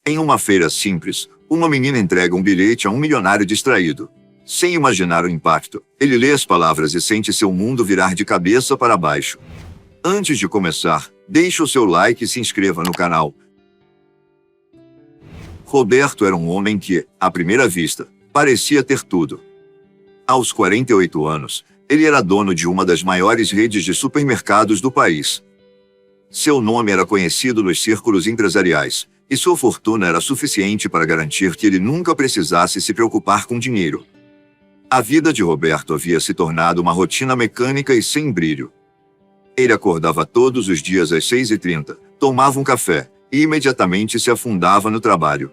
Em uma feira simples, uma menina entrega um bilhete a um milionário distraído. Sem imaginar o impacto, ele lê as palavras e sente seu mundo virar de cabeça para baixo. Antes de começar, deixe o seu like e se inscreva no canal. Roberto era um homem que, à primeira vista, parecia ter tudo. Aos 48 anos, ele era dono de uma das maiores redes de supermercados do país. Seu nome era conhecido nos círculos empresariais, e sua fortuna era suficiente para garantir que ele nunca precisasse se preocupar com dinheiro. A vida de Roberto havia se tornado uma rotina mecânica e sem brilho. Ele acordava todos os dias às 6h30, tomava um café e imediatamente se afundava no trabalho.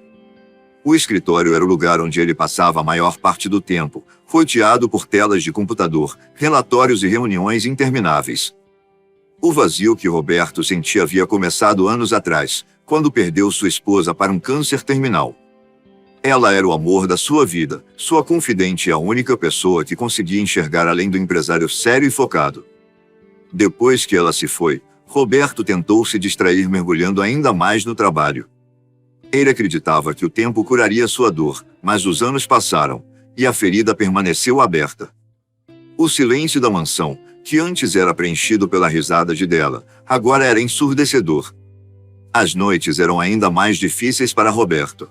O escritório era o lugar onde ele passava a maior parte do tempo, rodeado por telas de computador, relatórios e reuniões intermináveis. O vazio que Roberto sentia havia começado anos atrás, quando perdeu sua esposa para um câncer terminal. Ela era o amor da sua vida, sua confidente e a única pessoa que conseguia enxergar além do empresário sério e focado. Depois que ela se foi, Roberto tentou se distrair mergulhando ainda mais no trabalho. Ele acreditava que o tempo curaria sua dor, mas os anos passaram, e a ferida permaneceu aberta. O silêncio da mansão, que antes era preenchido pela risada de Della, agora era ensurdecedor. As noites eram ainda mais difíceis para Roberto.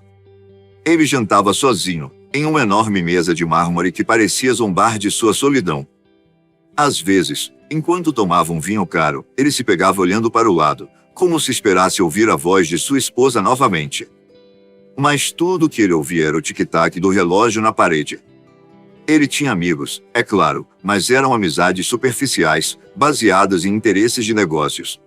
Ele jantava sozinho, em uma enorme mesa de mármore que parecia zombar de sua solidão. Às vezes, enquanto tomava um vinho caro, ele se pegava olhando para o lado, como se esperasse ouvir a voz de sua esposa novamente. Mas tudo o que ele ouvia era o tic-tac do relógio na parede. Ele tinha amigos, é claro, mas eram amizades superficiais, baseadas em interesses de negócios.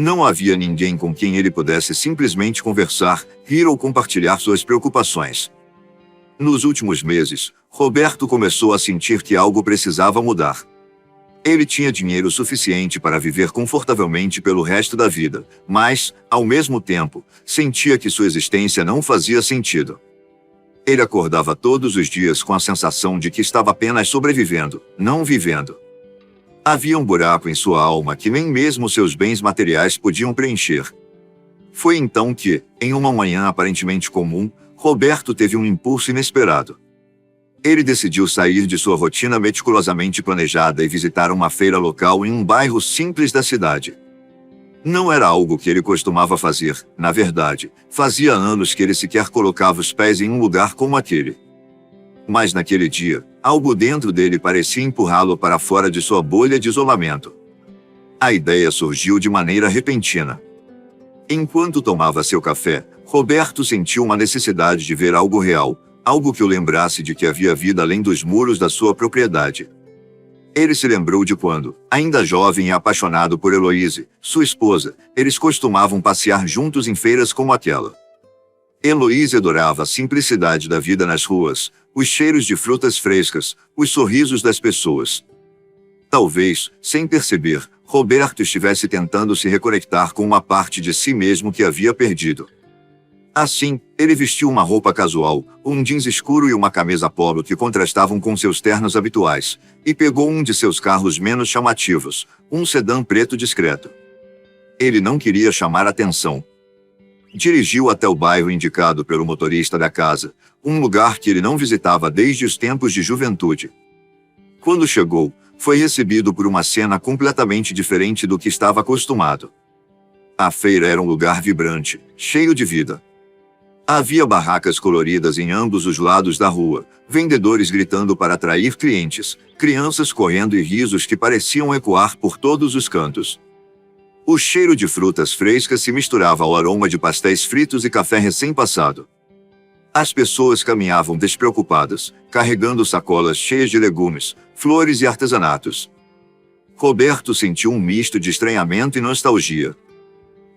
Não havia ninguém com quem ele pudesse simplesmente conversar, rir ou compartilhar suas preocupações. Nos últimos meses, Roberto começou a sentir que algo precisava mudar. Ele tinha dinheiro suficiente para viver confortavelmente pelo resto da vida, mas, ao mesmo tempo, sentia que sua existência não fazia sentido. Ele acordava todos os dias com a sensação de que estava apenas sobrevivendo, não vivendo. Havia um buraco em sua alma que nem mesmo seus bens materiais podiam preencher. Foi então que, em uma manhã aparentemente comum, Roberto teve um impulso inesperado. Ele decidiu sair de sua rotina meticulosamente planejada e visitar uma feira local em um bairro simples da cidade. Não era algo que ele costumava fazer, na verdade, fazia anos que ele sequer colocava os pés em um lugar como aquele. Mas naquele dia, algo dentro dele parecia empurrá-lo para fora de sua bolha de isolamento. A ideia surgiu de maneira repentina. Enquanto tomava seu café, Roberto sentiu uma necessidade de ver algo real, algo que o lembrasse de que havia vida além dos muros da sua propriedade. Ele se lembrou de quando, ainda jovem e apaixonado por Heloise, sua esposa, eles costumavam passear juntos em feiras como aquela. Heloise adorava a simplicidade da vida nas ruas, os cheiros de frutas frescas, os sorrisos das pessoas. Talvez, sem perceber, Roberto estivesse tentando se reconectar com uma parte de si mesmo que havia perdido. Assim, ele vestiu uma roupa casual, um jeans escuro e uma camisa polo que contrastavam com seus ternos habituais, e pegou um de seus carros menos chamativos, um sedã preto discreto. Ele não queria chamar atenção. Dirigiu até o bairro indicado pelo motorista da casa, um lugar que ele não visitava desde os tempos de juventude. Quando chegou, foi recebido por uma cena completamente diferente do que estava acostumado. A feira era um lugar vibrante, cheio de vida. Havia barracas coloridas em ambos os lados da rua, vendedores gritando para atrair clientes, crianças correndo e risos que pareciam ecoar por todos os cantos. O cheiro de frutas frescas se misturava ao aroma de pastéis fritos e café recém-passado. As pessoas caminhavam despreocupadas, carregando sacolas cheias de legumes, flores e artesanatos. Roberto sentiu um misto de estranhamento e nostalgia.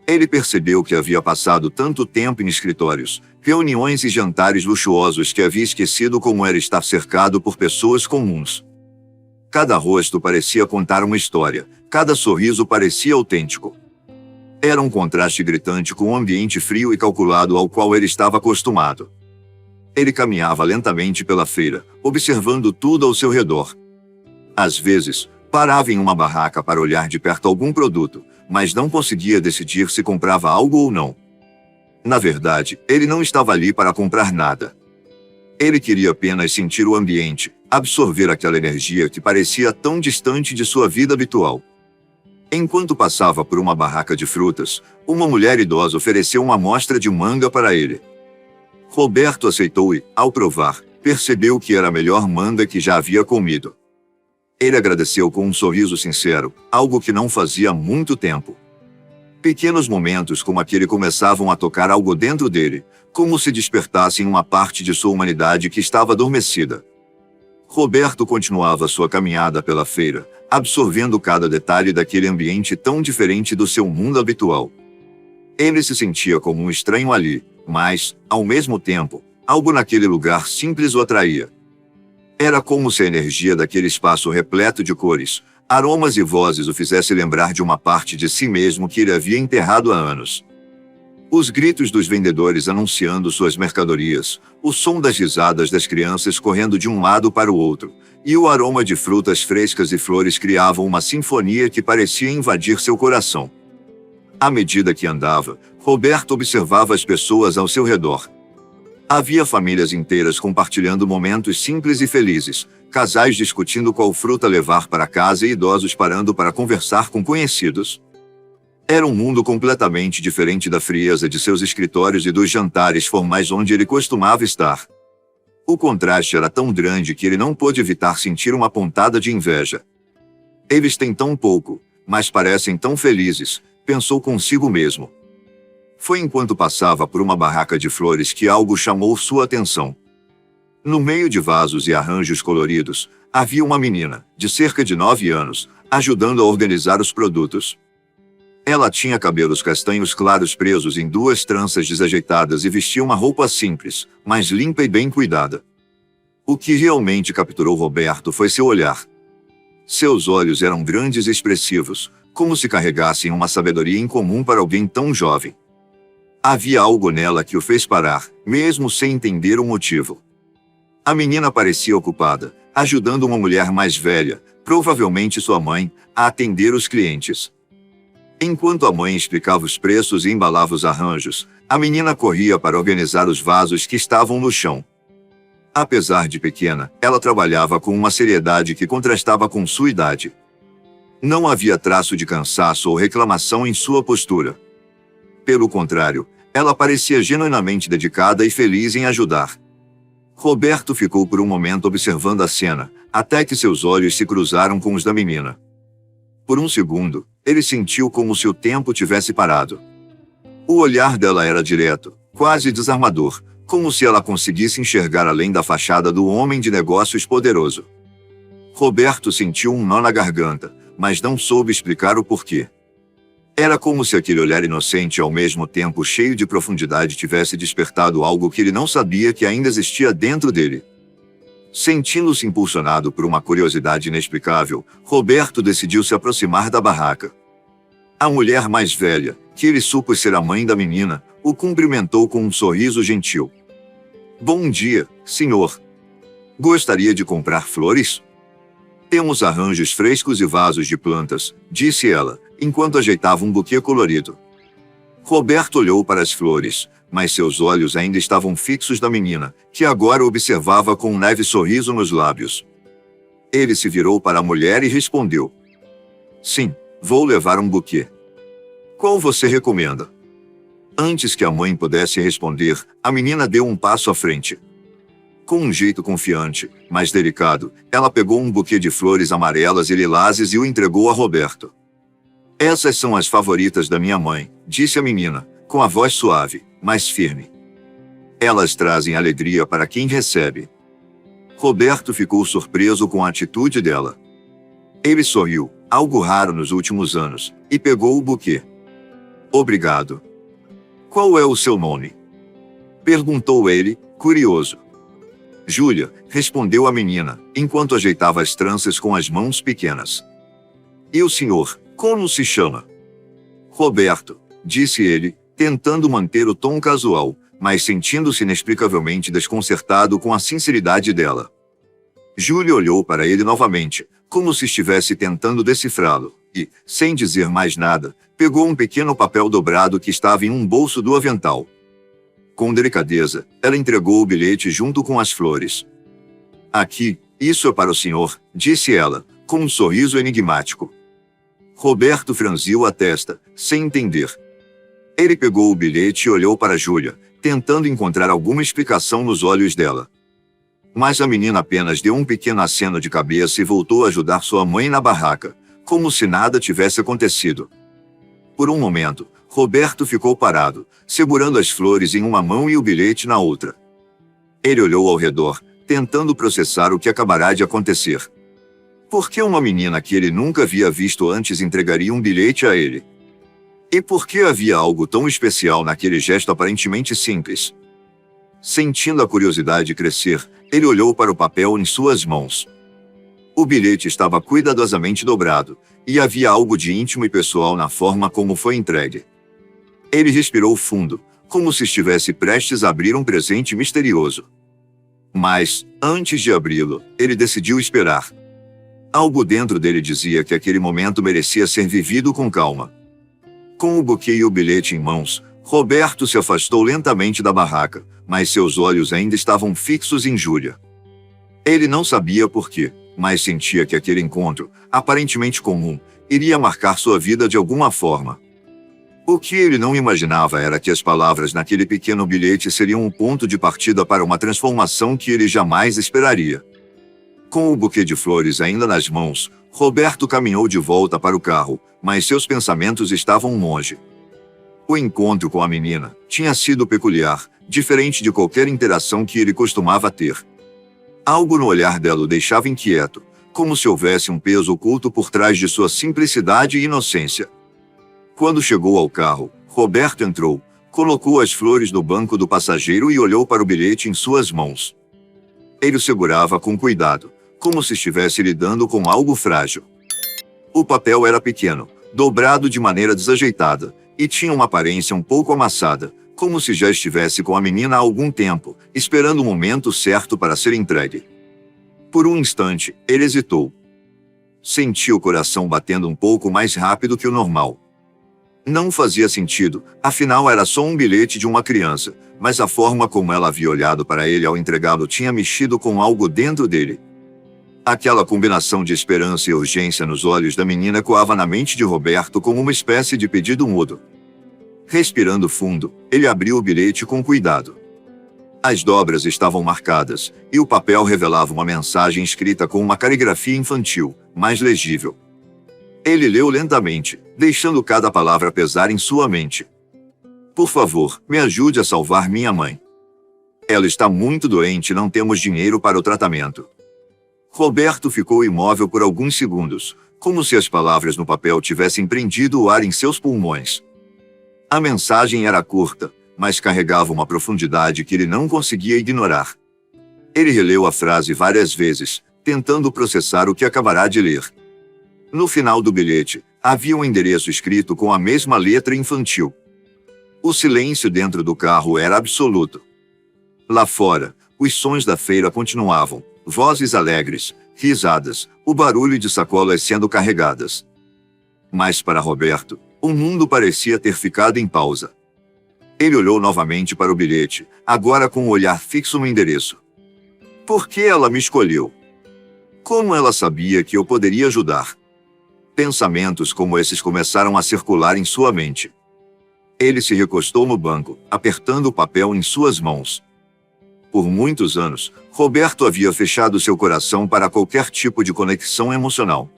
Ele percebeu que havia passado tanto tempo em escritórios, reuniões e jantares luxuosos que havia esquecido como era estar cercado por pessoas comuns. Cada rosto parecia contar uma história, cada sorriso parecia autêntico. Era um contraste gritante com o ambiente frio e calculado ao qual ele estava acostumado. Ele caminhava lentamente pela feira, observando tudo ao seu redor. Às vezes, parava em uma barraca para olhar de perto algum produto, mas não conseguia decidir se comprava algo ou não. Na verdade, ele não estava ali para comprar nada. Ele queria apenas sentir o ambiente, absorver aquela energia que parecia tão distante de sua vida habitual. Enquanto passava por uma barraca de frutas, uma mulher idosa ofereceu uma amostra de manga para ele. Roberto aceitou e, ao provar, percebeu que era a melhor manga que já havia comido. Ele agradeceu com um sorriso sincero, algo que não fazia há muito tempo. Pequenos momentos como aquele começavam a tocar algo dentro dele, como se despertassem uma parte de sua humanidade que estava adormecida. Roberto continuava sua caminhada pela feira, absorvendo cada detalhe daquele ambiente tão diferente do seu mundo habitual. Ele se sentia como um estranho ali, mas, ao mesmo tempo, algo naquele lugar simples o atraía. Era como se a energia daquele espaço repleto de cores, aromas e vozes o fizesse lembrar de uma parte de si mesmo que ele havia enterrado há anos. Os gritos dos vendedores anunciando suas mercadorias, o som das risadas das crianças correndo de um lado para o outro, e o aroma de frutas frescas e flores criavam uma sinfonia que parecia invadir seu coração. À medida que andava, Roberto observava as pessoas ao seu redor. Havia famílias inteiras compartilhando momentos simples e felizes, casais discutindo qual fruta levar para casa e idosos parando para conversar com conhecidos. Era um mundo completamente diferente da frieza de seus escritórios e dos jantares formais onde ele costumava estar. O contraste era tão grande que ele não pôde evitar sentir uma pontada de inveja. Eles têm tão pouco, mas parecem tão felizes, pensou consigo mesmo. Foi enquanto passava por uma barraca de flores que algo chamou sua atenção. No meio de vasos e arranjos coloridos, havia uma menina, de cerca de 9 anos, ajudando a organizar os produtos. Ela tinha cabelos castanhos claros presos em 2 tranças desajeitadas e vestia uma roupa simples, mas limpa e bem cuidada. O que realmente capturou Roberto foi seu olhar. Seus olhos eram grandes e expressivos, como se carregassem uma sabedoria incomum para alguém tão jovem. Havia algo nela que o fez parar, mesmo sem entender o motivo. A menina parecia ocupada, ajudando uma mulher mais velha, provavelmente sua mãe, a atender os clientes. Enquanto a mãe explicava os preços e embalava os arranjos, a menina corria para organizar os vasos que estavam no chão. Apesar de pequena, ela trabalhava com uma seriedade que contrastava com sua idade. Não havia traço de cansaço ou reclamação em sua postura. Pelo contrário, ela parecia genuinamente dedicada e feliz em ajudar. Roberto ficou por um momento observando a cena, até que seus olhos se cruzaram com os da menina. Por um segundo, ele sentiu como se o tempo tivesse parado. O olhar dela era direto, quase desarmador, como se ela conseguisse enxergar além da fachada do homem de negócios poderoso. Roberto sentiu um nó na garganta, mas não soube explicar o porquê. Era como se aquele olhar inocente e ao mesmo tempo cheio de profundidade tivesse despertado algo que ele não sabia que ainda existia dentro dele. Sentindo-se impulsionado por uma curiosidade inexplicável, Roberto decidiu se aproximar da barraca. A mulher mais velha, que ele supôs ser a mãe da menina, o cumprimentou com um sorriso gentil. Bom dia, senhor. Gostaria de comprar flores? Temos arranjos frescos e vasos de plantas, disse ela, enquanto ajeitava um buquê colorido. Roberto olhou para as flores, mas seus olhos ainda estavam fixos na menina, que agora o observava com um leve sorriso nos lábios. Ele se virou para a mulher e respondeu. Sim, vou levar um buquê. Qual você recomenda? Antes que a mãe pudesse responder, a menina deu um passo à frente. Com um jeito confiante, mas delicado, ela pegou um buquê de flores amarelas e lilazes e o entregou a Roberto. Essas são as favoritas da minha mãe, disse a menina, com a voz suave, mas firme. Elas trazem alegria para quem recebe. Roberto ficou surpreso com a atitude dela. Ele sorriu, algo raro nos últimos anos, e pegou o buquê. Obrigado. Qual é o seu nome? Perguntou ele, curioso. Júlia, respondeu a menina, enquanto ajeitava as tranças com as mãos pequenas. E o senhor, como se chama? Roberto, disse ele, tentando manter o tom casual, mas sentindo-se inexplicavelmente desconcertado com a sinceridade dela. Júlia olhou para ele novamente, como se estivesse tentando decifrá-lo, e, sem dizer mais nada, pegou um pequeno papel dobrado que estava em um bolso do avental. Com delicadeza, ela entregou o bilhete junto com as flores. Aqui, isso é para o senhor, disse ela, com um sorriso enigmático. Roberto franziu a testa, sem entender. Ele pegou o bilhete e olhou para Júlia, tentando encontrar alguma explicação nos olhos dela. Mas a menina apenas deu um pequeno aceno de cabeça e voltou a ajudar sua mãe na barraca, como se nada tivesse acontecido. Por um momento, Roberto ficou parado, segurando as flores em uma mão e o bilhete na outra. Ele olhou ao redor, tentando processar o que acabará de acontecer. Por que uma menina que ele nunca havia visto antes entregaria um bilhete a ele? E por que havia algo tão especial naquele gesto aparentemente simples? Sentindo a curiosidade crescer, ele olhou para o papel em suas mãos. O bilhete estava cuidadosamente dobrado, e havia algo de íntimo e pessoal na forma como foi entregue. Ele respirou fundo, como se estivesse prestes a abrir um presente misterioso. Mas, antes de abri-lo, ele decidiu esperar. Algo dentro dele dizia que aquele momento merecia ser vivido com calma. Com o buquê e o bilhete em mãos, Roberto se afastou lentamente da barraca, mas seus olhos ainda estavam fixos em Júlia. Ele não sabia por quê, mas sentia que aquele encontro, aparentemente comum, iria marcar sua vida de alguma forma. O que ele não imaginava era que as palavras naquele pequeno bilhete seriam um ponto de partida para uma transformação que ele jamais esperaria. Com o buquê de flores ainda nas mãos, Roberto caminhou de volta para o carro, mas seus pensamentos estavam longe. O encontro com a menina tinha sido peculiar, diferente de qualquer interação que ele costumava ter. Algo no olhar dela o deixava inquieto, como se houvesse um peso oculto por trás de sua simplicidade e inocência. Quando chegou ao carro, Roberto entrou, colocou as flores no banco do passageiro e olhou para o bilhete em suas mãos. Ele o segurava com cuidado, como se estivesse lidando com algo frágil. O papel era pequeno, dobrado de maneira desajeitada, e tinha uma aparência um pouco amassada, como se já estivesse com a menina há algum tempo, esperando o momento certo para ser entregue. Por um instante, ele hesitou. Sentiu o coração batendo um pouco mais rápido que o normal. Não fazia sentido, afinal era só um bilhete de uma criança, mas a forma como ela havia olhado para ele ao entregá-lo tinha mexido com algo dentro dele. Aquela combinação de esperança e urgência nos olhos da menina ecoava na mente de Roberto como uma espécie de pedido mudo. Respirando fundo, ele abriu o bilhete com cuidado. As dobras estavam marcadas, e o papel revelava uma mensagem escrita com uma caligrafia infantil, mais legível. Ele leu lentamente, deixando cada palavra pesar em sua mente. Por favor, me ajude a salvar minha mãe. Ela está muito doente e não temos dinheiro para o tratamento. Roberto ficou imóvel por alguns segundos, como se as palavras no papel tivessem prendido o ar em seus pulmões. A mensagem era curta, mas carregava uma profundidade que ele não conseguia ignorar. Ele releu a frase várias vezes, tentando processar o que acabará de ler. No final do bilhete, havia um endereço escrito com a mesma letra infantil. O silêncio dentro do carro era absoluto. Lá fora, os sons da feira continuavam, vozes alegres, risadas, o barulho de sacolas sendo carregadas. Mas para Roberto, o mundo parecia ter ficado em pausa. Ele olhou novamente para o bilhete, agora com o olhar fixo no endereço. Por que ela me escolheu? Como ela sabia que eu poderia ajudar? Pensamentos como esses começaram a circular em sua mente. Ele se recostou no banco, apertando o papel em suas mãos. Por muitos anos, Roberto havia fechado seu coração para qualquer tipo de conexão emocional.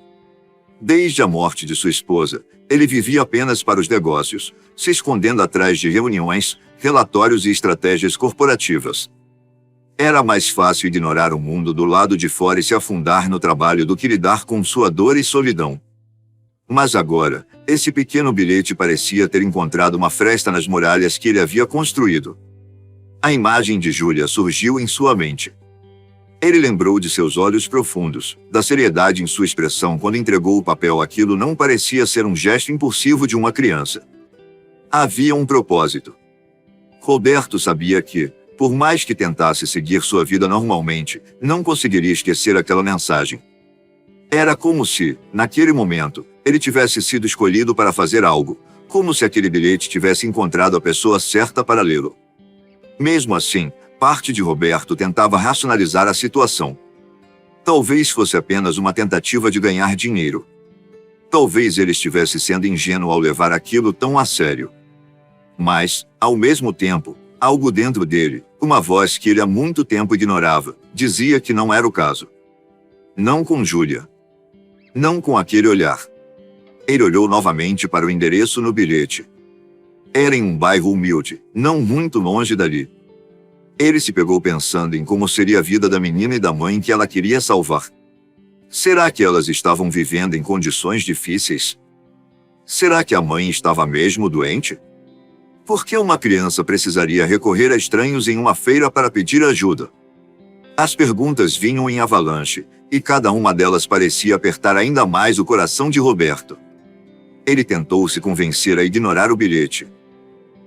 Desde a morte de sua esposa, ele vivia apenas para os negócios, se escondendo atrás de reuniões, relatórios e estratégias corporativas. Era mais fácil ignorar o mundo do lado de fora e se afundar no trabalho do que lidar com sua dor e solidão. Mas agora, esse pequeno bilhete parecia ter encontrado uma fresta nas muralhas que ele havia construído. A imagem de Júlia surgiu em sua mente. Ele lembrou de seus olhos profundos, da seriedade em sua expressão quando entregou o papel. Aquilo não parecia ser um gesto impulsivo de uma criança. Havia um propósito. Roberto sabia que, por mais que tentasse seguir sua vida normalmente, não conseguiria esquecer aquela mensagem. Era como se, naquele momento, ele tivesse sido escolhido para fazer algo, como se aquele bilhete tivesse encontrado a pessoa certa para lê-lo. Mesmo assim, parte de Roberto tentava racionalizar a situação. Talvez fosse apenas uma tentativa de ganhar dinheiro. Talvez ele estivesse sendo ingênuo ao levar aquilo tão a sério. Mas, ao mesmo tempo, algo dentro dele, uma voz que ele há muito tempo ignorava, dizia que não era o caso. Não com Júlia. Não com aquele olhar. Ele olhou novamente para o endereço no bilhete. Era em um bairro humilde, não muito longe dali. Ele se pegou pensando em como seria a vida da menina e da mãe que ela queria salvar. Será que elas estavam vivendo em condições difíceis? Será que a mãe estava mesmo doente? Por que uma criança precisaria recorrer a estranhos em uma feira para pedir ajuda? As perguntas vinham em avalanche, e cada uma delas parecia apertar ainda mais o coração de Roberto. Ele tentou se convencer a ignorar o bilhete.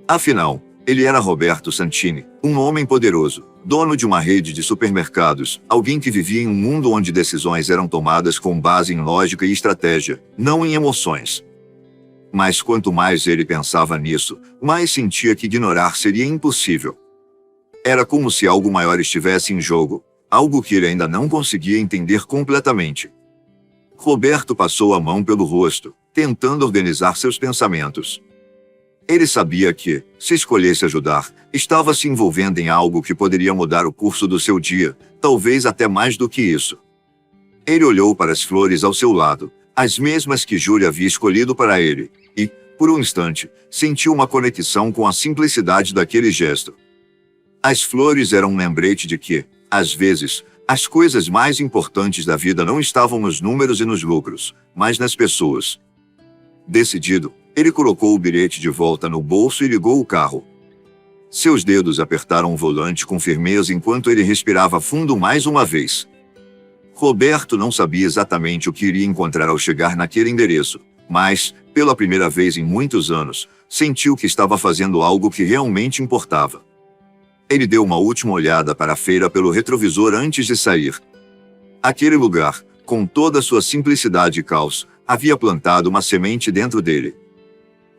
Afinal, ele era Roberto Santini, um homem poderoso, dono de uma rede de supermercados, alguém que vivia em um mundo onde decisões eram tomadas com base em lógica e estratégia, não em emoções. Mas quanto mais ele pensava nisso, mais sentia que ignorar seria impossível. Era como se algo maior estivesse em jogo, algo que ele ainda não conseguia entender completamente. Roberto passou a mão pelo rosto, tentando organizar seus pensamentos. Ele sabia que, se escolhesse ajudar, estava se envolvendo em algo que poderia mudar o curso do seu dia, talvez até mais do que isso. Ele olhou para as flores ao seu lado, as mesmas que Júlia havia escolhido para ele, e, por um instante, sentiu uma conexão com a simplicidade daquele gesto. As flores eram um lembrete de que, às vezes, as coisas mais importantes da vida não estavam nos números e nos lucros, mas nas pessoas. Decidido, ele colocou o bilhete de volta no bolso e ligou o carro. Seus dedos apertaram o volante com firmeza enquanto ele respirava fundo mais uma vez. Roberto não sabia exatamente o que iria encontrar ao chegar naquele endereço, mas, pela primeira vez em muitos anos, sentiu que estava fazendo algo que realmente importava. Ele deu uma última olhada para a feira pelo retrovisor antes de sair. Aquele lugar, com toda sua simplicidade e caos, havia plantado uma semente dentro dele.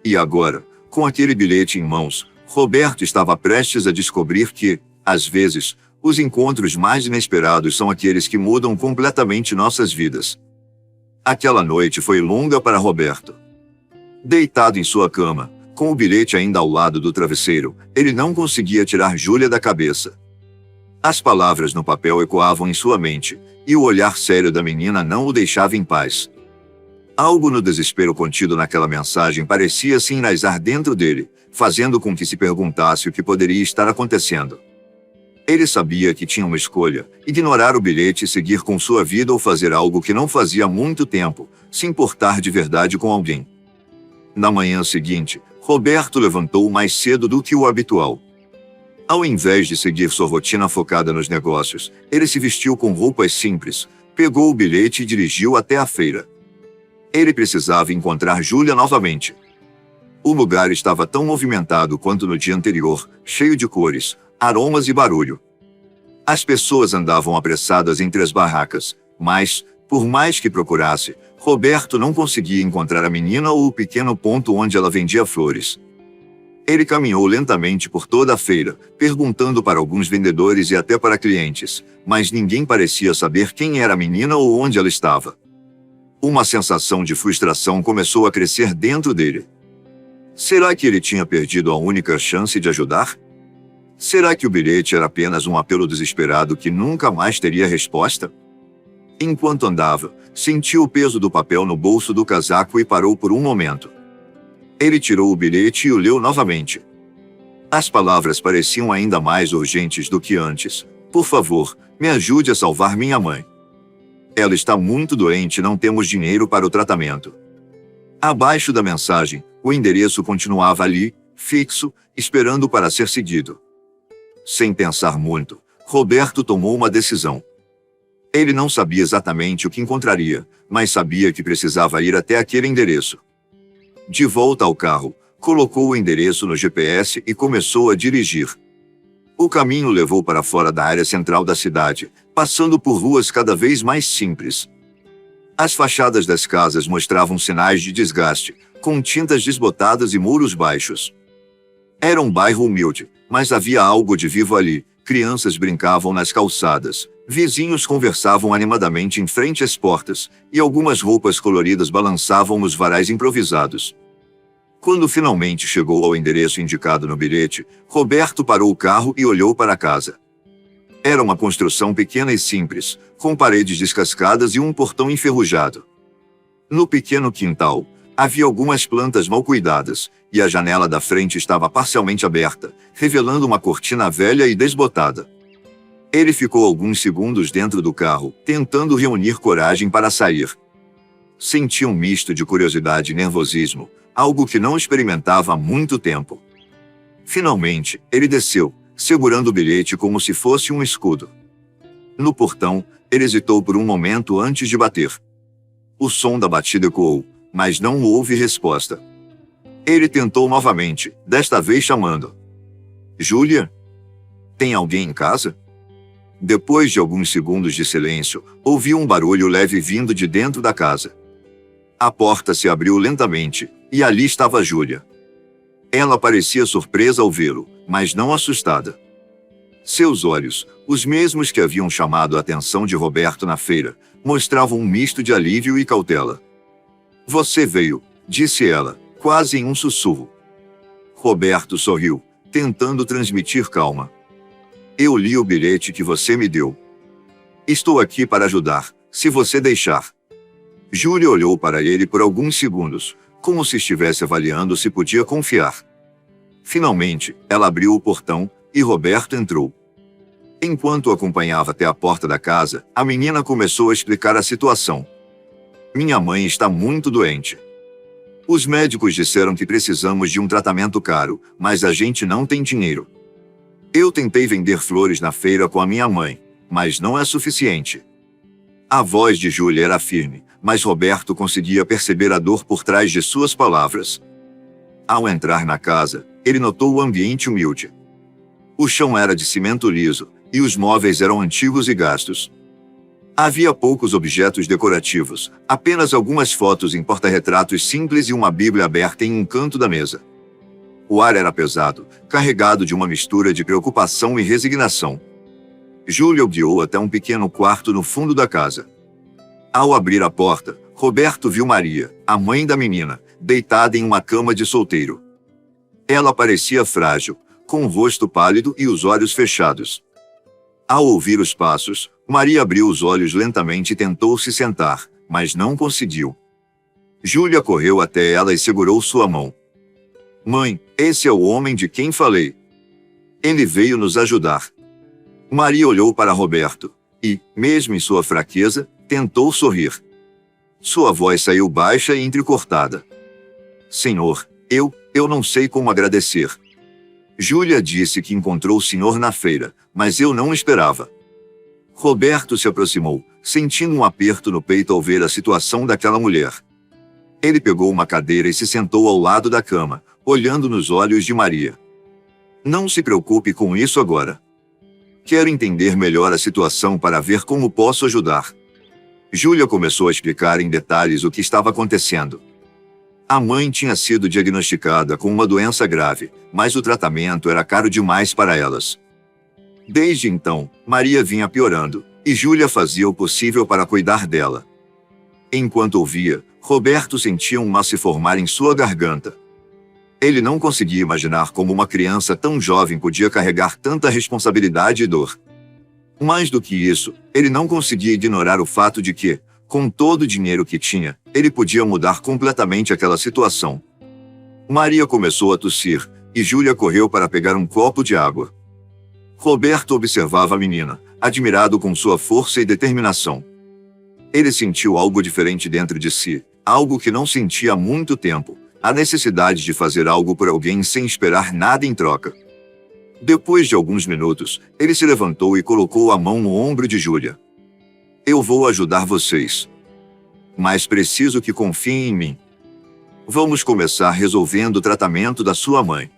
E agora, com aquele bilhete em mãos, Roberto estava prestes a descobrir que, às vezes, os encontros mais inesperados são aqueles que mudam completamente nossas vidas. Aquela noite foi longa para Roberto. Deitado em sua cama, com o bilhete ainda ao lado do travesseiro, ele não conseguia tirar Júlia da cabeça. As palavras no papel ecoavam em sua mente, e o olhar sério da menina não o deixava em paz. Algo no desespero contido naquela mensagem parecia se enraizar dentro dele, fazendo com que se perguntasse o que poderia estar acontecendo. Ele sabia que tinha uma escolha: ignorar o bilhete e seguir com sua vida ou fazer algo que não fazia há muito tempo, se importar de verdade com alguém. Na manhã seguinte, Roberto levantou mais cedo do que o habitual. Ao invés de seguir sua rotina focada nos negócios, ele se vestiu com roupas simples, pegou o bilhete e dirigiu até a feira. Ele precisava encontrar Júlia novamente. O lugar estava tão movimentado quanto no dia anterior, cheio de cores, aromas e barulho. As pessoas andavam apressadas entre as barracas, mas, por mais que procurasse, Roberto não conseguia encontrar a menina ou o pequeno ponto onde ela vendia flores. Ele caminhou lentamente por toda a feira, perguntando para alguns vendedores e até para clientes, mas ninguém parecia saber quem era a menina ou onde ela estava. Uma sensação de frustração começou a crescer dentro dele. Será que ele tinha perdido a única chance de ajudar? Será que o bilhete era apenas um apelo desesperado que nunca mais teria resposta? Enquanto andava, sentiu o peso do papel no bolso do casaco e parou por um momento. Ele tirou o bilhete e o leu novamente. As palavras pareciam ainda mais urgentes do que antes. Por favor, me ajude a salvar minha mãe. Ela está muito doente e não temos dinheiro para o tratamento. Abaixo da mensagem, o endereço continuava ali, fixo, esperando para ser seguido. Sem pensar muito, Roberto tomou uma decisão. Ele não sabia exatamente o que encontraria, mas sabia que precisava ir até aquele endereço. De volta ao carro, colocou o endereço no GPS e começou a dirigir. O caminho levou para fora da área central da cidade, passando por ruas cada vez mais simples. As fachadas das casas mostravam sinais de desgaste, com tintas desbotadas e muros baixos. Era um bairro humilde, Mas havia algo de vivo ali. Crianças brincavam nas calçadas, vizinhos conversavam animadamente em frente às portas, e algumas roupas coloridas balançavam nos varais improvisados. Quando finalmente chegou ao endereço indicado no bilhete, Roberto parou o carro e olhou para a casa. Era uma construção pequena e simples, com paredes descascadas e um portão enferrujado. No pequeno quintal, havia algumas plantas mal cuidadas, e a janela da frente estava parcialmente aberta, revelando uma cortina velha e desbotada. Ele ficou alguns segundos dentro do carro, tentando reunir coragem para sair. Sentia um misto de curiosidade e nervosismo, algo que não experimentava há muito tempo. Finalmente, ele desceu, segurando o bilhete como se fosse um escudo. No portão, ele hesitou por um momento antes de bater. O som da batida ecoou, mas não houve resposta. Ele tentou novamente, desta vez chamando. Júlia? Tem alguém em casa? Depois de alguns segundos de silêncio, ouviu um barulho leve vindo de dentro da casa. A porta se abriu lentamente, e ali estava Júlia. Ela parecia surpresa ao vê-lo, mas não assustada. Seus olhos, os mesmos que haviam chamado a atenção de Roberto na feira, mostravam um misto de alívio e cautela. Você veio, disse ela, quase em um sussurro. Roberto sorriu, tentando transmitir calma. Eu li o bilhete que você me deu. Estou aqui para ajudar, se você deixar. Júlia olhou para ele por alguns segundos, como se estivesse avaliando se podia confiar. Finalmente, ela abriu o portão, e Roberto entrou. Enquanto o acompanhava até a porta da casa, a menina começou a explicar a situação. Minha mãe está muito doente. Os médicos disseram que precisamos de um tratamento caro, mas a gente não tem dinheiro. Eu tentei vender flores na feira com a minha mãe, mas não é suficiente. A voz de Júlia era firme, mas Roberto conseguia perceber a dor por trás de suas palavras. Ao entrar na casa, ele notou o ambiente humilde. O chão era de cimento liso, e os móveis eram antigos e gastos. Havia poucos objetos decorativos, apenas algumas fotos em porta-retratos simples e uma Bíblia aberta em um canto da mesa. O ar era pesado, carregado de uma mistura de preocupação e resignação. Júlia o guiou até um pequeno quarto no fundo da casa. Ao abrir a porta, Roberto viu Maria, a mãe da menina, deitada em uma cama de solteiro. Ela parecia frágil, com o rosto pálido e os olhos fechados. Ao ouvir os passos, Maria abriu os olhos lentamente e tentou se sentar, mas não conseguiu. Júlia correu até ela e segurou sua mão. Mãe, esse é o homem de quem falei. Ele veio nos ajudar. Maria olhou para Roberto e, mesmo em sua fraqueza, tentou sorrir. Sua voz saiu baixa e entrecortada. Senhor, eu não sei como agradecer. Júlia disse que encontrou o senhor na feira, mas eu não esperava. Roberto se aproximou, sentindo um aperto no peito ao ver a situação daquela mulher. Ele pegou uma cadeira e se sentou ao lado da cama, olhando nos olhos de Maria. Não se preocupe com isso agora. Quero entender melhor a situação para ver como posso ajudar. Júlia começou a explicar em detalhes o que estava acontecendo. A mãe tinha sido diagnosticada com uma doença grave, mas o tratamento era caro demais para elas. Desde então, Maria vinha piorando, e Júlia fazia o possível para cuidar dela. Enquanto ouvia, Roberto sentia um nó se formar em sua garganta. Ele não conseguia imaginar como uma criança tão jovem podia carregar tanta responsabilidade e dor. Mais do que isso, ele não conseguia ignorar o fato de que, com todo o dinheiro que tinha, ele podia mudar completamente aquela situação. Maria começou a tossir, e Júlia correu para pegar um copo de água. Roberto observava a menina, admirado com sua força e determinação. Ele sentiu algo diferente dentro de si, algo que não sentia há muito tempo, a necessidade de fazer algo por alguém sem esperar nada em troca. Depois de alguns minutos, ele se levantou e colocou a mão no ombro de Júlia. Eu vou ajudar vocês. Mas preciso que confiem em mim. Vamos começar resolvendo o tratamento da sua mãe.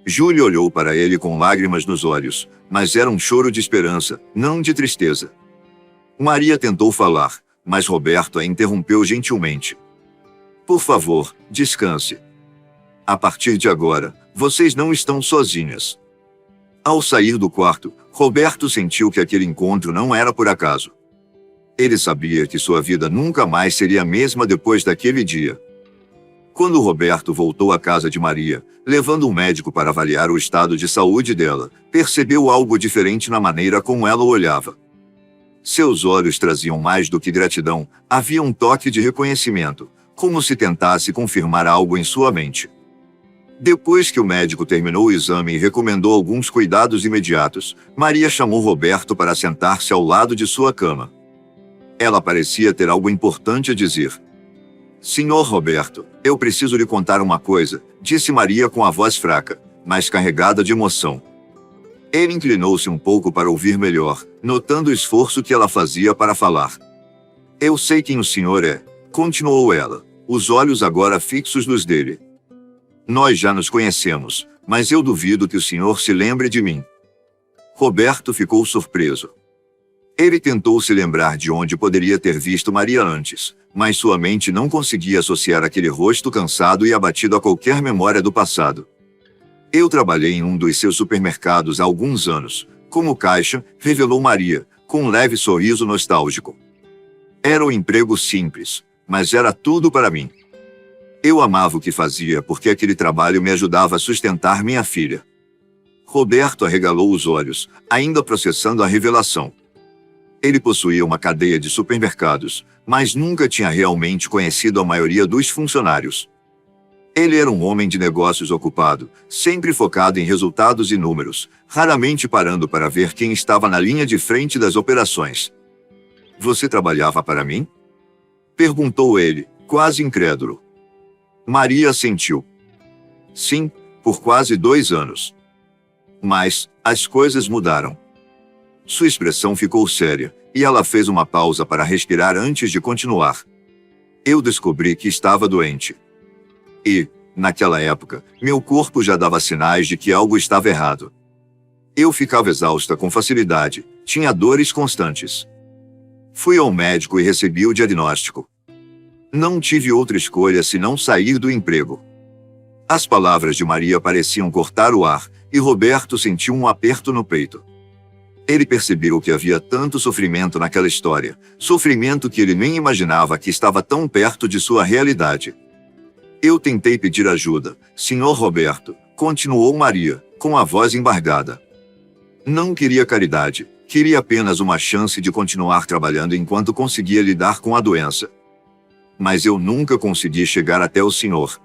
Júlia olhou para ele com lágrimas nos olhos, mas era um choro de esperança, não de tristeza. Maria tentou falar, mas Roberto a interrompeu gentilmente. Por favor, descanse. A partir de agora, vocês não estão sozinhas. Ao sair do quarto, Roberto sentiu que aquele encontro não era por acaso. Ele sabia que sua vida nunca mais seria a mesma depois daquele dia. Quando Roberto voltou à casa de Maria, levando um médico para avaliar o estado de saúde dela, percebeu algo diferente na maneira como ela o olhava. Seus olhos traziam mais do que gratidão, havia um toque de reconhecimento, como se tentasse confirmar algo em sua mente. Depois que o médico terminou o exame e recomendou alguns cuidados imediatos, Maria chamou Roberto para sentar-se ao lado de sua cama. Ela parecia ter algo importante a dizer. Senhor Roberto, eu preciso lhe contar uma coisa, disse Maria com a voz fraca, mas carregada de emoção. Ele inclinou-se um pouco para ouvir melhor, notando o esforço que ela fazia para falar. Eu sei quem o senhor é, continuou ela, os olhos agora fixos nos dele. Nós já nos conhecemos, mas eu duvido que o senhor se lembre de mim. Roberto ficou surpreso. Ele tentou se lembrar de onde poderia ter visto Maria antes, mas sua mente não conseguia associar aquele rosto cansado e abatido a qualquer memória do passado. Eu trabalhei em um dos seus supermercados há alguns anos, como caixa, revelou Maria, com um leve sorriso nostálgico. Era um emprego simples, mas era tudo para mim. Eu amava o que fazia porque aquele trabalho me ajudava a sustentar minha filha. Roberto arregalou os olhos, ainda processando a revelação. Ele possuía uma cadeia de supermercados, mas nunca tinha realmente conhecido a maioria dos funcionários. Ele era um homem de negócios ocupado, sempre focado em resultados e números, raramente parando para ver quem estava na linha de frente das operações. Você trabalhava para mim? Perguntou ele, quase incrédulo. Maria assentiu. Sim, por quase 2 anos. Mas, as coisas mudaram. Sua expressão ficou séria, e ela fez uma pausa para respirar antes de continuar. Eu descobri que estava doente. E, naquela época, meu corpo já dava sinais de que algo estava errado. Eu ficava exausta com facilidade, tinha dores constantes. Fui ao médico e recebi o diagnóstico. Não tive outra escolha senão sair do emprego. As palavras de Maria pareciam cortar o ar, e Roberto sentiu um aperto no peito. Ele percebeu que havia tanto sofrimento naquela história, sofrimento que ele nem imaginava que estava tão perto de sua realidade. Eu tentei pedir ajuda, Senhor Roberto, continuou Maria, com a voz embargada. Não queria caridade, queria apenas uma chance de continuar trabalhando enquanto conseguia lidar com a doença. Mas eu nunca consegui chegar até o senhor.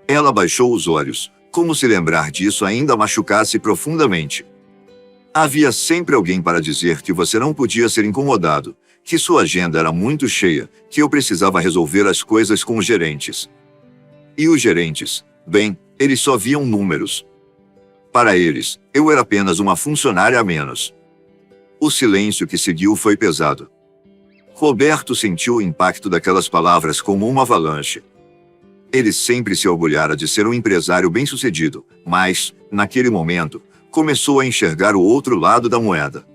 Ela baixou os olhos, como se lembrar disso ainda machucasse profundamente. Havia sempre alguém para dizer que você não podia ser incomodado, que sua agenda era muito cheia, que eu precisava resolver as coisas com os gerentes. E os gerentes, bem, eles só viam números. Para eles, eu era apenas uma funcionária a menos. O silêncio que seguiu foi pesado. Roberto sentiu o impacto daquelas palavras como uma avalanche. Ele sempre se orgulhara de ser um empresário bem-sucedido, mas, naquele momento, começou a enxergar o outro lado da moeda.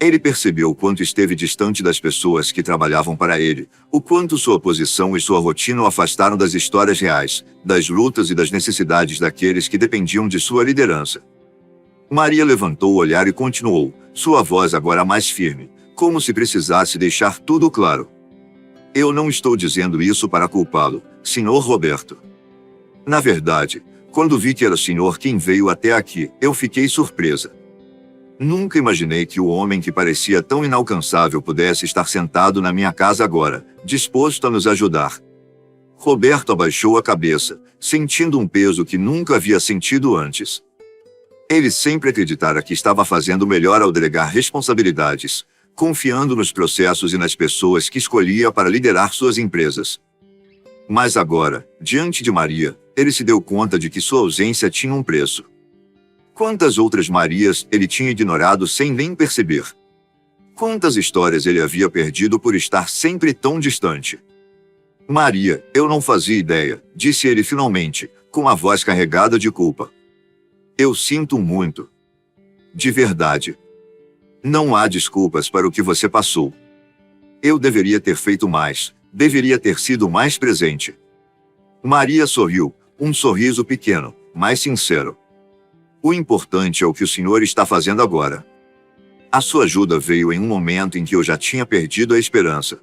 Ele percebeu o quanto esteve distante das pessoas que trabalhavam para ele, o quanto sua posição e sua rotina o afastaram das histórias reais, das lutas e das necessidades daqueles que dependiam de sua liderança. Maria levantou o olhar e continuou, sua voz agora mais firme, como se precisasse deixar tudo claro. Eu não estou dizendo isso para culpá-lo, Sr. Roberto. Na verdade, quando vi que era o senhor quem veio até aqui, eu fiquei surpresa. Nunca imaginei que o homem que parecia tão inalcançável pudesse estar sentado na minha casa agora, disposto a nos ajudar. Roberto abaixou a cabeça, sentindo um peso que nunca havia sentido antes. Ele sempre acreditara que estava fazendo melhor ao delegar responsabilidades, confiando nos processos e nas pessoas que escolhia para liderar suas empresas. Mas agora, diante de Maria, ele se deu conta de que sua ausência tinha um preço. Quantas outras Marias ele tinha ignorado sem nem perceber? Quantas histórias ele havia perdido por estar sempre tão distante? Maria, eu não fazia ideia, disse ele finalmente, com a voz carregada de culpa. Eu sinto muito. De verdade. Não há desculpas para o que você passou. Eu deveria ter feito mais, deveria ter sido mais presente. Maria sorriu, um sorriso pequeno, mas sincero. O importante é o que o senhor está fazendo agora. A sua ajuda veio em um momento em que eu já tinha perdido a esperança.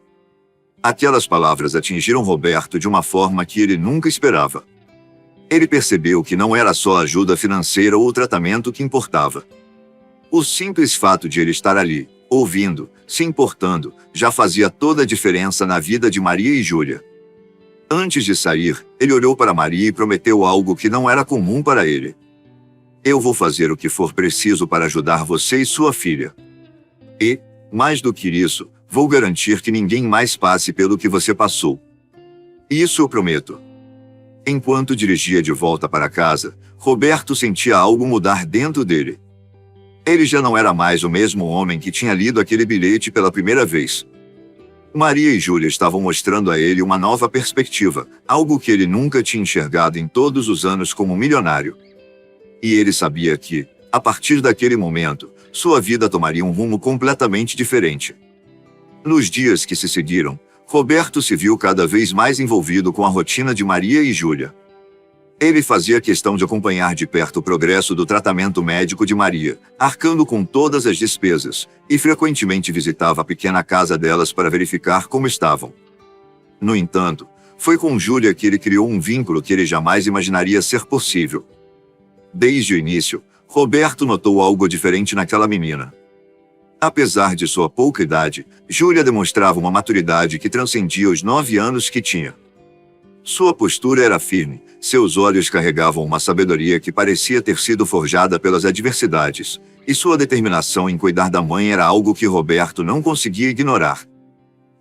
Aquelas palavras atingiram Roberto de uma forma que ele nunca esperava. Ele percebeu que não era só a ajuda financeira ou o tratamento que importava. O simples fato de ele estar ali, ouvindo, se importando, já fazia toda a diferença na vida de Maria e Júlia. Antes de sair, ele olhou para Maria e prometeu algo que não era comum para ele. Eu vou fazer o que for preciso para ajudar você e sua filha. E, mais do que isso, vou garantir que ninguém mais passe pelo que você passou. Isso eu prometo. Enquanto dirigia de volta para casa, Roberto sentia algo mudar dentro dele. Ele já não era mais o mesmo homem que tinha lido aquele bilhete pela primeira vez. Maria e Júlia estavam mostrando a ele uma nova perspectiva, algo que ele nunca tinha enxergado em todos os anos como milionário. E ele sabia que, a partir daquele momento, sua vida tomaria um rumo completamente diferente. Nos dias que se seguiram, Roberto se viu cada vez mais envolvido com a rotina de Maria e Júlia. Ele fazia questão de acompanhar de perto o progresso do tratamento médico de Maria, arcando com todas as despesas, e frequentemente visitava a pequena casa delas para verificar como estavam. No entanto, foi com Júlia que ele criou um vínculo que ele jamais imaginaria ser possível. Desde o início, Roberto notou algo diferente naquela menina. Apesar de sua pouca idade, Júlia demonstrava uma maturidade que transcendia os 9 anos que tinha. Sua postura era firme, seus olhos carregavam uma sabedoria que parecia ter sido forjada pelas adversidades, e sua determinação em cuidar da mãe era algo que Roberto não conseguia ignorar.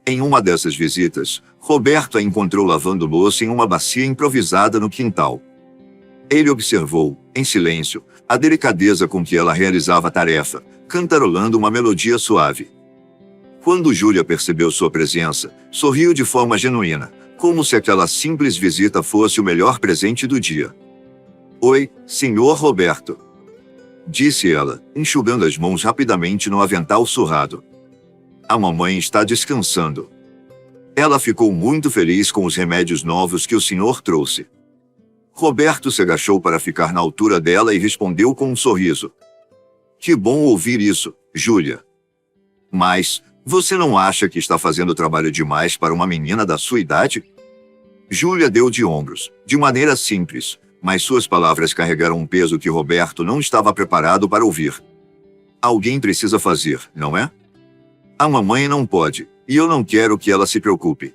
Em uma dessas visitas, Roberto a encontrou lavando louça em uma bacia improvisada no quintal. Ele observou, em silêncio, a delicadeza com que ela realizava a tarefa, cantarolando uma melodia suave. Quando Júlia percebeu sua presença, sorriu de forma genuína, como se aquela simples visita fosse o melhor presente do dia. "Oi, senhor Roberto", disse ela, enxugando as mãos rapidamente no avental surrado. "A mamãe está descansando. Ela ficou muito feliz com os remédios novos que o senhor trouxe." Roberto se agachou para ficar na altura dela e respondeu com um sorriso. "Que bom ouvir isso, Júlia. Mas, você não acha que está fazendo trabalho demais para uma menina da sua idade?" Júlia deu de ombros, de maneira simples, mas suas palavras carregaram um peso que Roberto não estava preparado para ouvir. "Alguém precisa fazer, não é? A mamãe não pode, e eu não quero que ela se preocupe."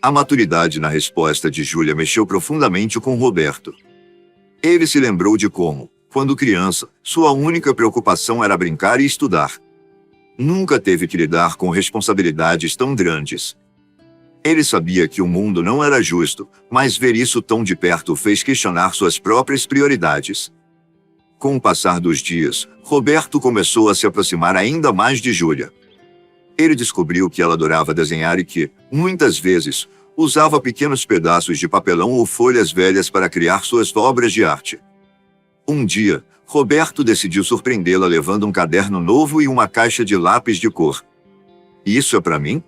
A maturidade na resposta de Júlia mexeu profundamente com Roberto. Ele se lembrou de como, quando criança, sua única preocupação era brincar e estudar. Nunca teve que lidar com responsabilidades tão grandes. Ele sabia que o mundo não era justo, mas ver isso tão de perto o fez questionar suas próprias prioridades. Com o passar dos dias, Roberto começou a se aproximar ainda mais de Júlia. Ele descobriu que ela adorava desenhar e que, muitas vezes, usava pequenos pedaços de papelão ou folhas velhas para criar suas obras de arte. Um dia, Roberto decidiu surpreendê-la levando um caderno novo e uma caixa de lápis de cor. "Isso é para mim?"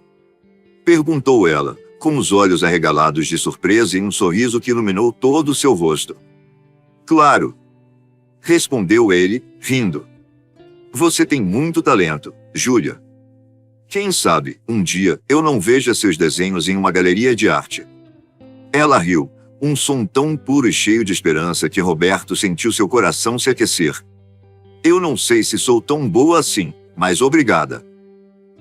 perguntou ela, com os olhos arregalados de surpresa e um sorriso que iluminou todo o seu rosto. "Claro", respondeu ele, rindo. "Você tem muito talento, Júlia. Quem sabe, um dia, eu não veja seus desenhos em uma galeria de arte." Ela riu, um som tão puro e cheio de esperança que Roberto sentiu seu coração se aquecer. "Eu não sei se sou tão boa assim, mas obrigada."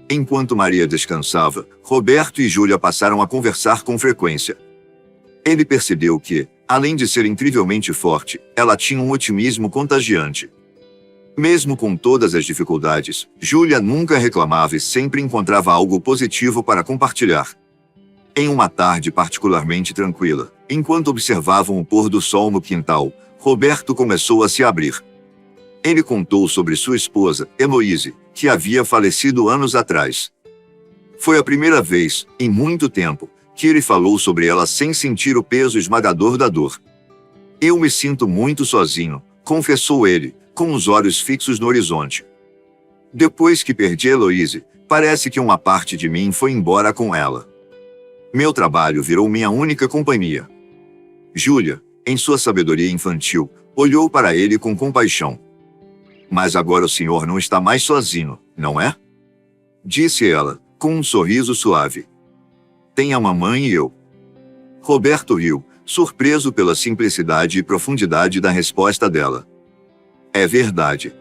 Enquanto Maria descansava, Roberto e Júlia passaram a conversar com frequência. Ele percebeu que, além de ser incrivelmente forte, ela tinha um otimismo contagiante. Mesmo com todas as dificuldades, Júlia nunca reclamava e sempre encontrava algo positivo para compartilhar. Em uma tarde particularmente tranquila, enquanto observavam o pôr do sol no quintal, Roberto começou a se abrir. Ele contou sobre sua esposa, Heloíse, que havia falecido anos atrás. Foi a primeira vez, em muito tempo, que ele falou sobre ela sem sentir o peso esmagador da dor. "Eu me sinto muito sozinho", confessou ele, com os olhos fixos no horizonte. "Depois que perdi Heloíse, parece que uma parte de mim foi embora com ela. Meu trabalho virou minha única companhia." Júlia, em sua sabedoria infantil, Olhou para ele com compaixão. Mas agora o senhor não está mais sozinho, não é? Disse ela, com um sorriso suave. Tem a mamãe e eu. Roberto riu, surpreso pela simplicidade e profundidade da resposta dela. É verdade.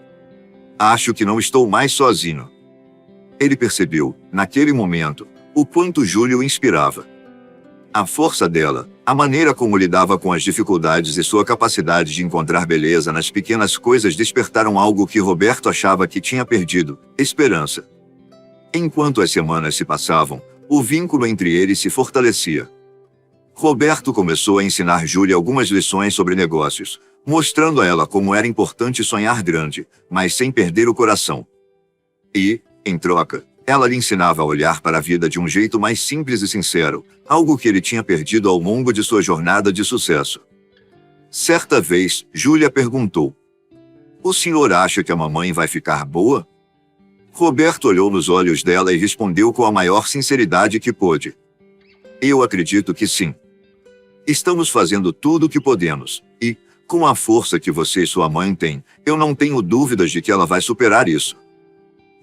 Acho que não estou mais sozinho. Ele percebeu, naquele momento, o quanto Júlia o inspirava. A força dela, a maneira como lidava com as dificuldades e sua capacidade de encontrar beleza nas pequenas coisas despertaram algo que Roberto achava que tinha perdido: esperança. Enquanto as semanas se passavam, o vínculo entre eles se fortalecia. Roberto começou a ensinar Júlia algumas lições sobre negócios, mostrando a ela como era importante sonhar grande, mas sem perder o coração. E, em troca, ela lhe ensinava a olhar para a vida de um jeito mais simples e sincero, algo que ele tinha perdido ao longo de sua jornada de sucesso. Certa vez, Júlia perguntou: "O senhor acha que a mamãe vai ficar boa?" Roberto olhou nos olhos dela e respondeu com a maior sinceridade que pôde: "Eu acredito que sim. Estamos fazendo tudo o que podemos, e, com a força que você e sua mãe têm, eu não tenho dúvidas de que ela vai superar isso."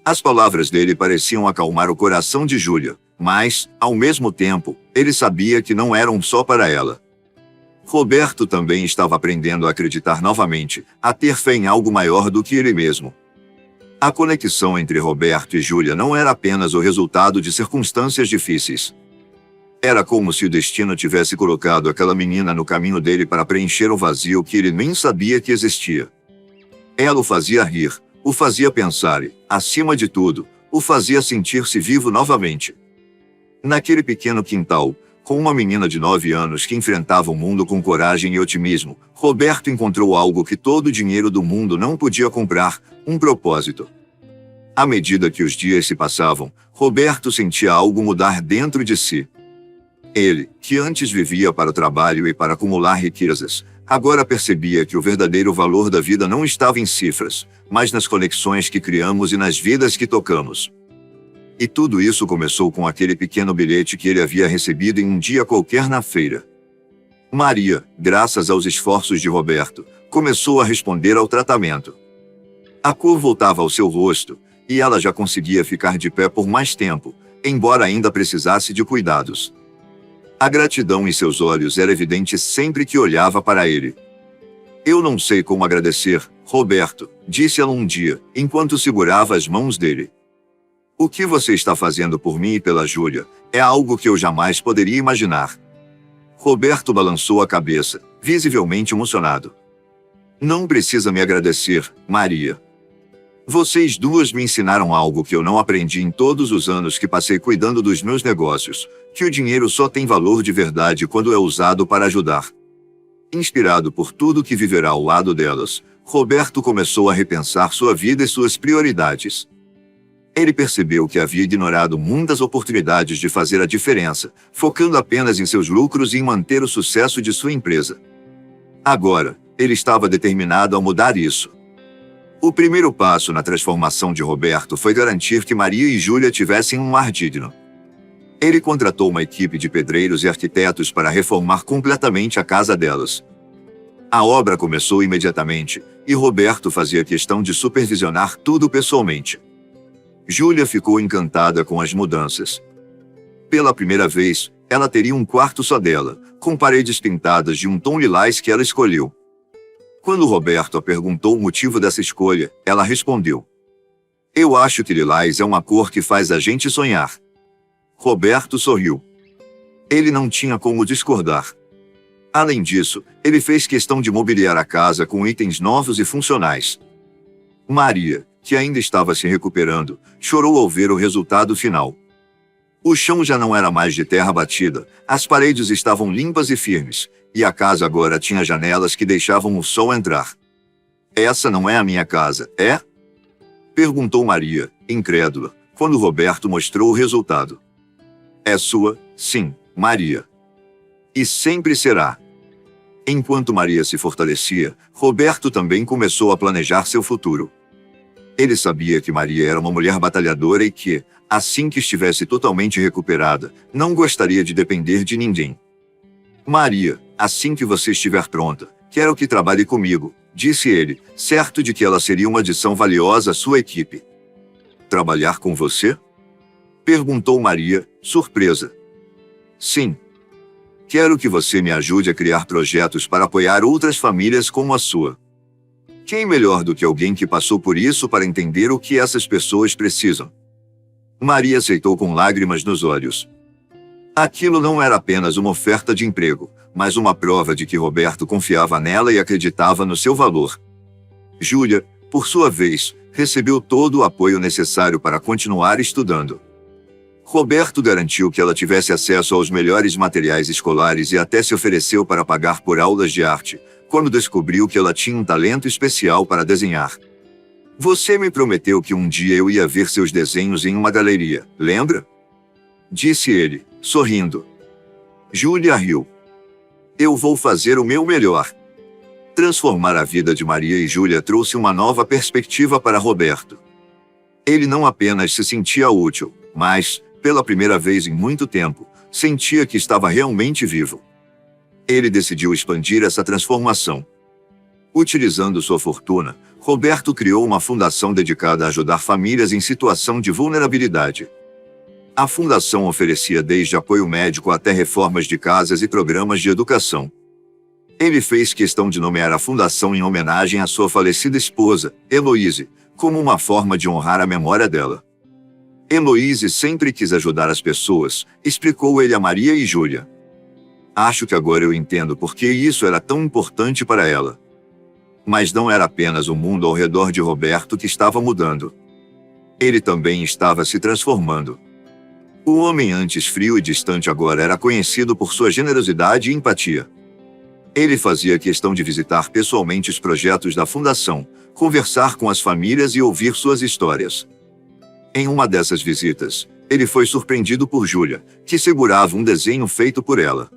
As palavras dele pareciam acalmar o coração de Júlia, mas, ao mesmo tempo, ele sabia que não eram só para ela. Roberto também estava aprendendo a acreditar novamente, a ter fé em algo maior do que ele mesmo. A conexão entre Roberto e Júlia não era apenas o resultado de circunstâncias difíceis. Era como se o destino tivesse colocado aquela menina no caminho dele para preencher o vazio que ele nem sabia que existia. Ela o fazia rir, o fazia pensar e, acima de tudo, o fazia sentir-se vivo novamente. Naquele pequeno quintal, com uma menina de 9 anos que enfrentava o mundo com coragem e otimismo, Roberto encontrou algo que todo o dinheiro do mundo não podia comprar: um propósito. À medida que os dias se passavam, Roberto sentia algo mudar dentro de si. Ele, que antes vivia para o trabalho e para acumular riquezas, agora percebia que o verdadeiro valor da vida não estava em cifras, mas nas conexões que criamos e nas vidas que tocamos. E tudo isso começou com aquele pequeno bilhete que ele havia recebido em um dia qualquer na feira. Maria, graças aos esforços de Roberto, começou a responder ao tratamento. A cor voltava ao seu rosto, e ela já conseguia ficar de pé por mais tempo, embora ainda precisasse de cuidados. A gratidão em seus olhos era evidente sempre que olhava para ele. "Eu não sei como agradecer, Roberto", disse ela um dia, enquanto segurava as mãos dele. "O que você está fazendo por mim e pela Júlia é algo que eu jamais poderia imaginar." Roberto balançou a cabeça, visivelmente emocionado. "Não precisa me agradecer, Maria. Vocês duas me ensinaram algo que eu não aprendi em todos os anos que passei cuidando dos meus negócios, que o dinheiro só tem valor de verdade quando é usado para ajudar." Inspirado por tudo que viverá ao lado delas, Roberto começou a repensar sua vida e suas prioridades. Ele percebeu que havia ignorado muitas oportunidades de fazer a diferença, focando apenas em seus lucros e em manter o sucesso de sua empresa. Agora, ele estava determinado a mudar isso. O primeiro passo na transformação de Roberto foi garantir que Maria e Júlia tivessem um lar digno. Ele contratou uma equipe de pedreiros e arquitetos para reformar completamente a casa delas. A obra começou imediatamente, e Roberto fazia questão de supervisionar tudo pessoalmente. Júlia ficou encantada com as mudanças. Pela primeira vez, ela teria um quarto só dela, com paredes pintadas de um tom lilás que ela escolheu. Quando Roberto a perguntou o motivo dessa escolha, ela respondeu: "Eu acho que lilás é uma cor que faz a gente sonhar." Roberto sorriu. Ele não tinha como discordar. Além disso, ele fez questão de mobiliar a casa com itens novos e funcionais. Maria, que ainda estava se recuperando, chorou ao ver o resultado final. O chão já não era mais de terra batida, as paredes estavam limpas e firmes, e a casa agora tinha janelas que deixavam o sol entrar. "Essa não é a minha casa, é?" perguntou Maria, incrédula, quando Roberto mostrou o resultado. "É sua, sim, Maria. E sempre será." Enquanto Maria se fortalecia, Roberto também começou a planejar seu futuro. Ele sabia que Maria era uma mulher batalhadora e que, assim que estivesse totalmente recuperada, não gostaria de depender de ninguém. "Maria, assim que você estiver pronta, quero que trabalhe comigo", disse ele, certo de que ela seria uma adição valiosa à sua equipe. Trabalhar com você? Perguntou Maria, surpresa. Sim. Quero que você me ajude a criar projetos para apoiar outras famílias como a sua. Quem melhor do que alguém que passou por isso para entender o que essas pessoas precisam? Maria aceitou com lágrimas nos olhos. Aquilo não era apenas uma oferta de emprego, mas uma prova de que Roberto confiava nela e acreditava no seu valor. Júlia, por sua vez, recebeu todo o apoio necessário para continuar estudando. Roberto garantiu que ela tivesse acesso aos melhores materiais escolares e até se ofereceu para pagar por aulas de arte, quando descobriu que ela tinha um talento especial para desenhar. Você me prometeu que um dia eu ia ver seus desenhos em uma galeria, lembra? Disse ele, sorrindo. Júlia riu. Eu vou fazer o meu melhor. Transformar a vida de Maria e Júlia trouxe uma nova perspectiva para Roberto. Ele não apenas se sentia útil, mas, pela primeira vez em muito tempo, sentia que estava realmente vivo. Ele decidiu expandir essa transformação. Utilizando sua fortuna, Roberto criou uma fundação dedicada a ajudar famílias em situação de vulnerabilidade. A fundação oferecia desde apoio médico até reformas de casas e programas de educação. Ele fez questão de nomear a fundação em homenagem à sua falecida esposa, Heloíse, como uma forma de honrar a memória dela. Heloíse sempre quis ajudar as pessoas, explicou ele a Maria e Júlia. Acho que agora eu entendo por que isso era tão importante para ela. Mas não era apenas o mundo ao redor de Roberto que estava mudando. Ele também estava se transformando. O homem antes frio e distante agora era conhecido por sua generosidade e empatia. Ele fazia questão de visitar pessoalmente os projetos da fundação, conversar com as famílias e ouvir suas histórias. Em uma dessas visitas, ele foi surpreendido por Júlia, que segurava um desenho feito por ela.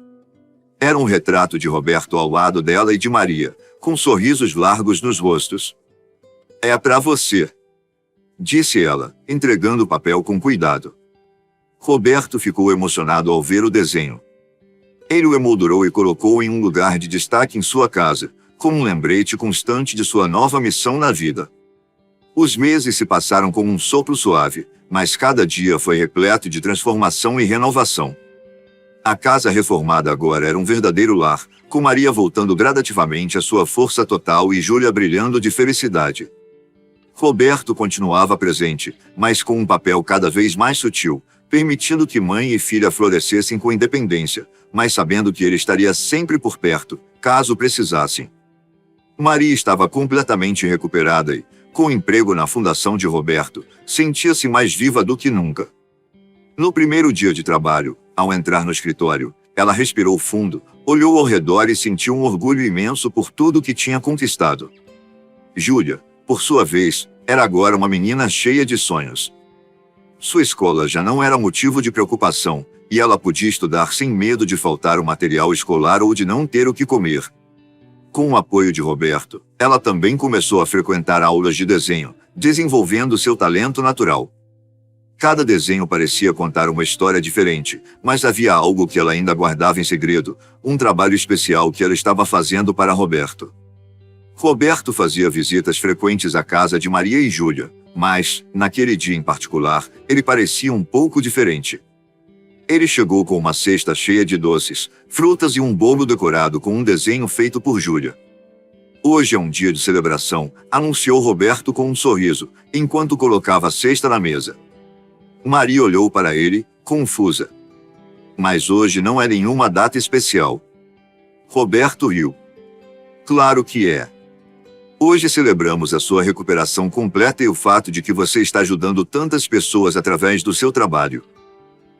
Era um retrato de Roberto ao lado dela e de Maria, com sorrisos largos nos rostos. É para você, disse ela, entregando o papel com cuidado. Roberto ficou emocionado ao ver o desenho. Ele o emoldurou e colocou em um lugar de destaque em sua casa, como um lembrete constante de sua nova missão na vida. Os meses se passaram como um sopro suave, mas cada dia foi repleto de transformação e renovação. A casa reformada agora era um verdadeiro lar, com Maria voltando gradativamente à sua força total e Júlia brilhando de felicidade. Roberto continuava presente, mas com um papel cada vez mais sutil, permitindo que mãe e filha florescessem com independência, mas sabendo que ele estaria sempre por perto, caso precisassem. Maria estava completamente recuperada e, com emprego na fundação de Roberto, sentia-se mais viva do que nunca. No primeiro dia de trabalho, ao entrar no escritório, ela respirou fundo, olhou ao redor e sentiu um orgulho imenso por tudo que tinha conquistado. Júlia, por sua vez, era agora uma menina cheia de sonhos. Sua escola já não era motivo de preocupação, e ela podia estudar sem medo de faltar o material escolar ou de não ter o que comer. Com o apoio de Roberto, ela também começou a frequentar aulas de desenho, desenvolvendo seu talento natural. Cada desenho parecia contar uma história diferente, mas havia algo que ela ainda guardava em segredo, um trabalho especial que ela estava fazendo para Roberto. Roberto fazia visitas frequentes à casa de Maria e Júlia, mas, naquele dia em particular, ele parecia um pouco diferente. Ele chegou com uma cesta cheia de doces, frutas e um bolo decorado com um desenho feito por Júlia. Hoje é um dia de celebração, anunciou Roberto com um sorriso, enquanto colocava a cesta na mesa. Maria olhou para ele, confusa. Mas hoje não é nenhuma data especial. Roberto riu. Claro que é. Hoje celebramos a sua recuperação completa e o fato de que você está ajudando tantas pessoas através do seu trabalho.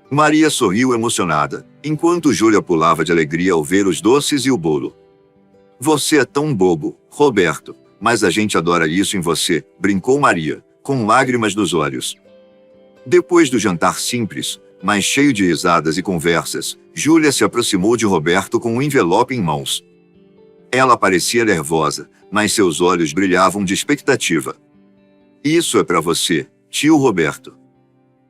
Maria sorriu emocionada, enquanto Júlia pulava de alegria ao ver os doces e o bolo. Você é tão bobo, Roberto, mas a gente adora isso em você, brincou Maria, com lágrimas nos olhos. Depois do jantar simples, mas cheio de risadas e conversas, Júlia se aproximou de Roberto com um envelope em mãos. Ela parecia nervosa, mas seus olhos brilhavam de expectativa. Isso é para você, tio Roberto.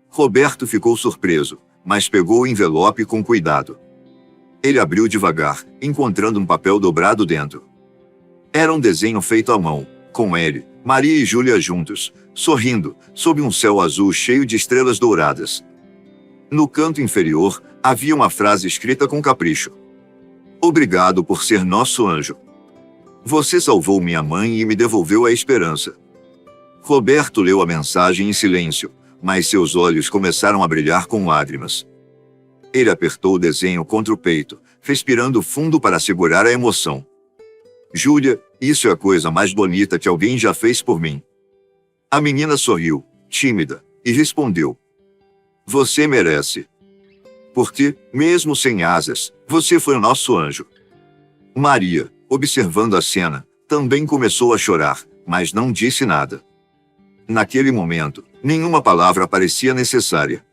Roberto ficou surpreso, mas pegou o envelope com cuidado. Ele abriu devagar, encontrando um papel dobrado dentro. Era um desenho feito à mão, com ele, Maria e Júlia juntos, sorrindo, sob um céu azul cheio de estrelas douradas. No canto inferior, havia uma frase escrita com capricho. Obrigado por ser nosso anjo. Você salvou minha mãe e me devolveu a esperança. Roberto leu a mensagem em silêncio, mas seus olhos começaram a brilhar com lágrimas. Ele apertou o desenho contra o peito, respirando fundo para segurar a emoção. Júlia, isso é a coisa mais bonita que alguém já fez por mim. A menina sorriu, tímida, e respondeu. Você merece. Porque, mesmo sem asas, você foi o nosso anjo. Maria, observando a cena, também começou a chorar, mas não disse nada. Naquele momento, nenhuma palavra parecia necessária.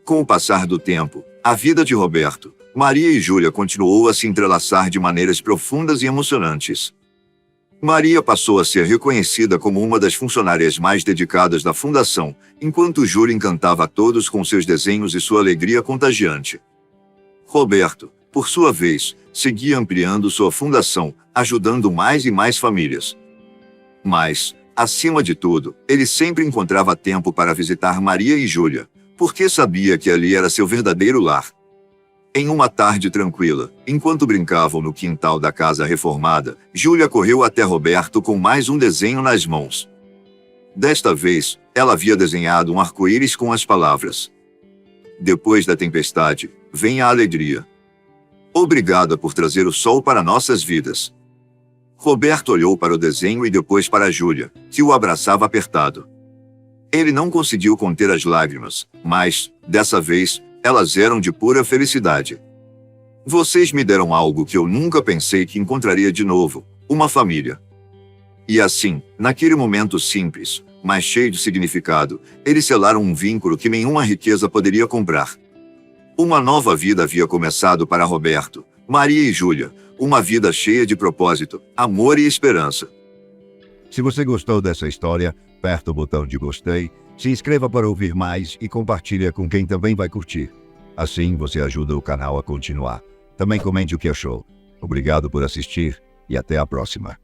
Com o passar do tempo, a vida de Roberto, Maria e Júlia continuou a se entrelaçar de maneiras profundas e emocionantes. Maria passou a ser reconhecida como uma das funcionárias mais dedicadas da fundação, enquanto Júlia encantava a todos com seus desenhos e sua alegria contagiante. Roberto, por sua vez, seguia ampliando sua fundação, ajudando mais e mais famílias. Mas, acima de tudo, ele sempre encontrava tempo para visitar Maria e Júlia, porque sabia que ali era seu verdadeiro lar. Em uma tarde tranquila, enquanto brincavam no quintal da casa reformada, Júlia correu até Roberto com mais um desenho nas mãos. Desta vez, ela havia desenhado um arco-íris com as palavras: Depois da tempestade, vem a alegria. Obrigada por trazer o sol para nossas vidas. Roberto olhou para o desenho e depois para Júlia, que o abraçava apertado. Ele não conseguiu conter as lágrimas, mas, dessa vez, elas eram de pura felicidade. Vocês me deram algo que eu nunca pensei que encontraria de novo, uma família. E assim, naquele momento simples, mas cheio de significado, eles selaram um vínculo que nenhuma riqueza poderia comprar. Uma nova vida havia começado para Roberto, Maria e Júlia, uma vida cheia de propósito, amor e esperança. Se você gostou dessa história, aperta o botão de gostei, se inscreva para ouvir mais e compartilhe com quem também vai curtir. Assim você ajuda o canal a continuar. Também comente o que achou. Obrigado por assistir e até a próxima.